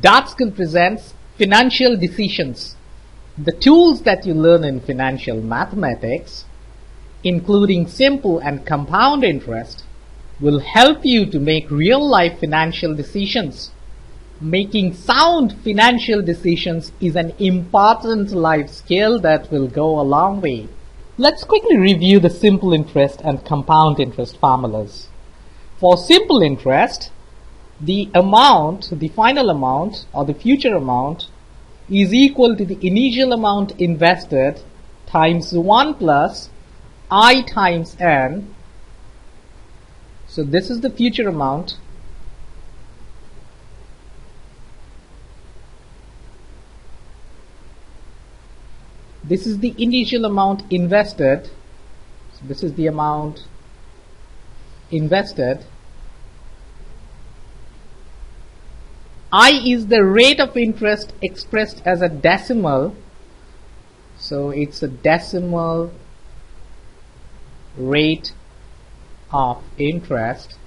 Dart Skill presents Financial Decisions. The tools that you learn in financial mathematics, including simple and compound interest, will help you to make real-life financial decisions. Making sound financial decisions is an important life skill that will go a long way. Let's quickly review the simple interest and compound interest formulas. For simple interest, the final amount or the future amount is equal to the initial amount invested times 1 plus I times n. So this is the future amount. This is the initial amount invested. So this is the amount invested. I is the rate of interest expressed as a decimal. So it's a decimal rate of interest.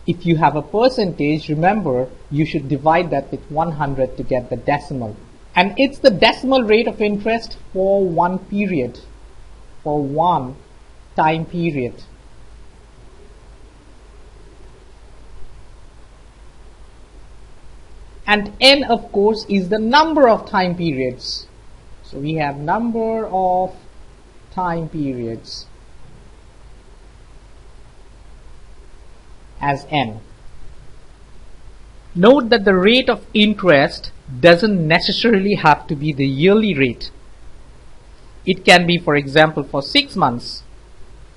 If you have a percentage, remember you should divide that with 100 to get the decimal. And it's the decimal rate of interest for one period, for one time period. And n, of course, is the number of time periods. So we have number of time periods as n. Note that the rate of interest doesn't necessarily have to be the yearly rate. It can be, for example, for 6 months.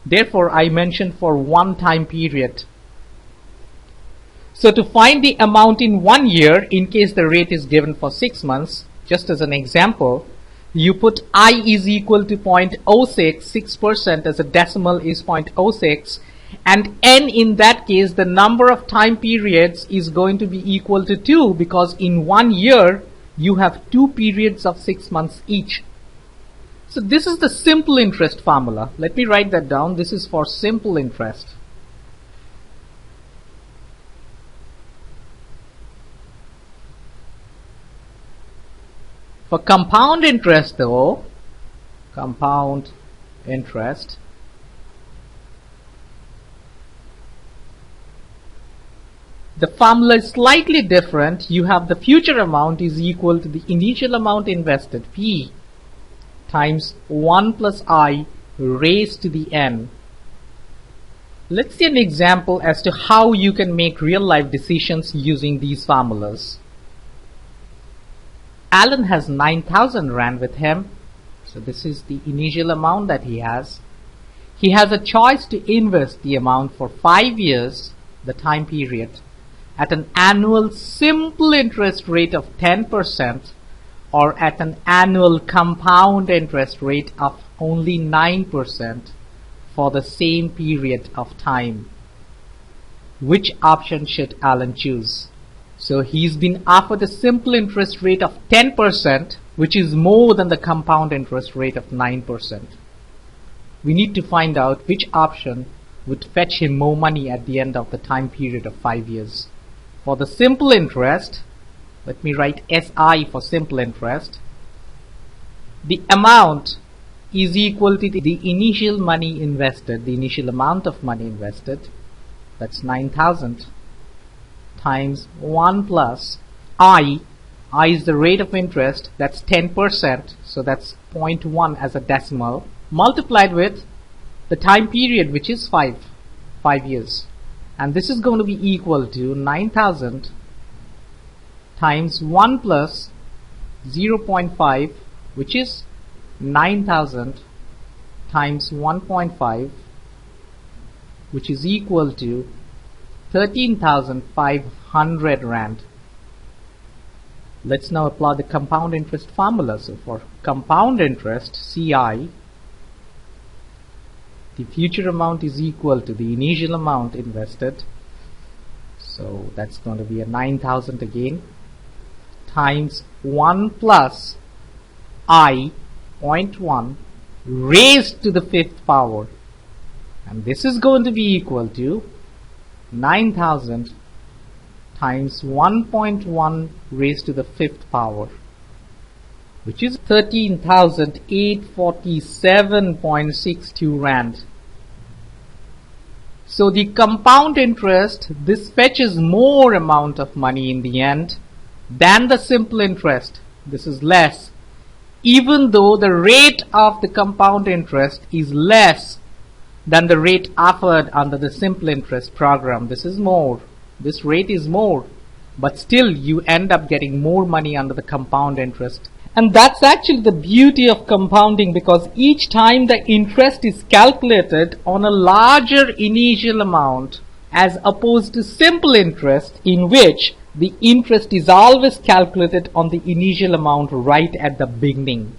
Therefore, I mentioned for one time period. So to find the amount in 1 year, in case the rate is given for 6 months, just as an example, you put I is equal to 0.06, 6% as a decimal is 0.06, and n in that case, the number of time periods is going to be equal to 2, because in 1 year, you have 2 periods of 6 months each. So this is the simple interest formula. Let me write that down. This is for simple interest. For compound interest though, compound interest, the formula is slightly different. You have the future amount is equal to the initial amount invested, P, times 1 plus I raised to the n. Let's see an example as to how you can make real life decisions using these formulas. Alan has 9,000 Rand with him. So this is the initial amount that he has. He has a choice to invest the amount for 5 years, the time period, at an annual simple interest rate of 10% or at an annual compound interest rate of only 9% for the same period of time. Which option should Alan choose? So he's been offered a simple interest rate of 10%, which is more than the compound interest rate of 9%. We need to find out which option would fetch him more money at the end of the time period of 5 years. For the simple interest, let me write SI for simple interest. The amount is equal to the initial money invested, the initial amount of money invested, that's 9,000. Times 1 plus I is the rate of interest, that's 10%, so that's 0.1 as a decimal, multiplied with the time period, which is 5 years. And this is going to be equal to 9,000 times 1 plus 0.5, which is 9,000 times 1.5, which is equal to 13,500 Rand. Let's now apply the compound interest formula. So for compound interest, CI, the future amount is equal to the initial amount invested. So that's going to be a 9,000 again, times 1 plus I, 0.1, raised to the 5th power. And this is going to be equal to 9,000 times 1.1 raised to the fifth power, which is 13,847.62 Rand. So the compound interest, this fetches more amount of money in the end than the simple interest. This is less, even though the rate of the compound interest is less than the rate offered under the simple interest program. This is more. This rate is more, but still you end up getting more money under the compound interest. And that's actually the beauty of compounding, because each time the interest is calculated on a larger initial amount as opposed to simple interest, in which the interest is always calculated on the initial amount right at the beginning.